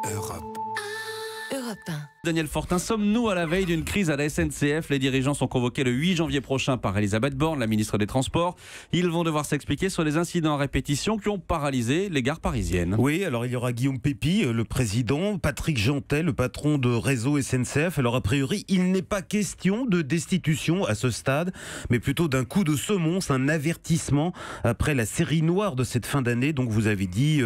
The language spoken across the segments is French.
Europe. Europe 1. Daniel Fortin, sommes-nous à la veille d'une crise à la SNCF? Les dirigeants sont convoqués le 8 janvier prochain par Elisabeth Borne, la ministre des Transports. Ils vont devoir s'expliquer sur les incidents à répétition qui ont paralysé les gares parisiennes. Oui, alors il y aura Guillaume Pépi, le président, Patrick Jeantet, le patron de réseau SNCF. Alors a priori, il n'est pas question de destitution à ce stade, mais plutôt d'un coup de semonce, un avertissement après la série noire de cette fin d'année. Donc vous avez dit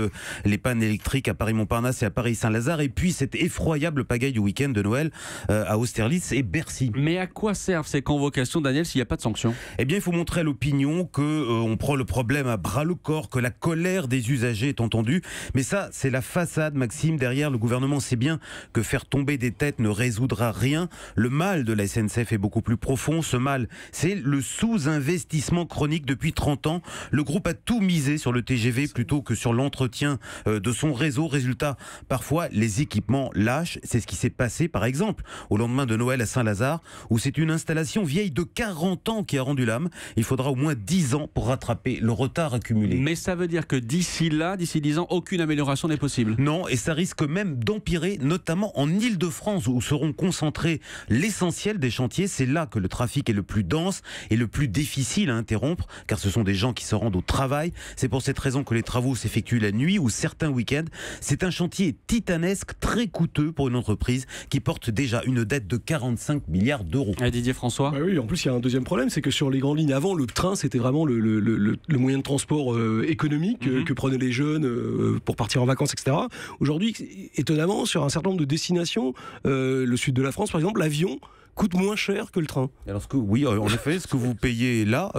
les pannes électriques à Paris-Montparnasse et à Paris-Saint-Lazare, et puis cette effroyable pagaille du week-end de Noël à Austerlitz et Bercy. Mais à quoi servent ces convocations, Daniel, s'il n'y a pas de sanctions? Eh bien, il faut montrer à l'opinion qu'on prend le problème à bras le corps, que la colère des usagers est entendue. Mais ça, c'est la façade, Maxime. Derrière, le gouvernement sait bien que faire tomber des têtes ne résoudra rien. Le mal de la SNCF est beaucoup plus profond. Ce mal, c'est le sous-investissement chronique depuis 30 ans. Le groupe a tout misé sur le TGV plutôt que sur l'entretien de son réseau. Résultat, parfois, les équipements lâchent. C'est ce qui s'est passé, par exemple, au lendemain de Noël à Saint-Lazare, où c'est une installation vieille de 40 ans qui a rendu l'âme. Il faudra au moins 10 ans pour rattraper le retard accumulé. Mais ça veut dire que d'ici 10 ans, aucune amélioration n'est possible. Non, et ça risque même d'empirer, notamment en Île-de-France, où seront concentrés l'essentiel des chantiers. C'est là que le trafic est le plus dense et le plus difficile à interrompre, car ce sont des gens qui se rendent au travail. C'est pour cette raison que les travaux s'effectuent la nuit ou certains week-ends. C'est un chantier titanesque, très coûteux pour une entreprise qui porte déjà une dette de 45 milliards d'euros. Didier François. Bah oui, en plus il y a un deuxième problème, c'est que sur les grandes lignes avant, le train c'était vraiment le moyen de transport économique que prenaient les jeunes pour partir en vacances, etc. Aujourd'hui, étonnamment, sur un certain nombre de destinations, le sud de la France par exemple, l'avion coûte moins cher que le train. Alors oui, en effet, ce que vous payez là,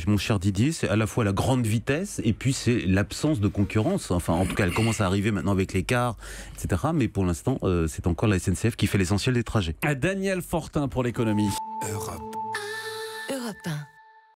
mon cher Didier, c'est à la fois la grande vitesse et puis c'est l'absence de concurrence. Enfin, en tout cas, elle commence à arriver maintenant avec les cars, etc. Mais pour l'instant, c'est encore la SNCF qui fait l'essentiel des trajets. Daniel Fortin pour l'économie. Europe. Europe 1.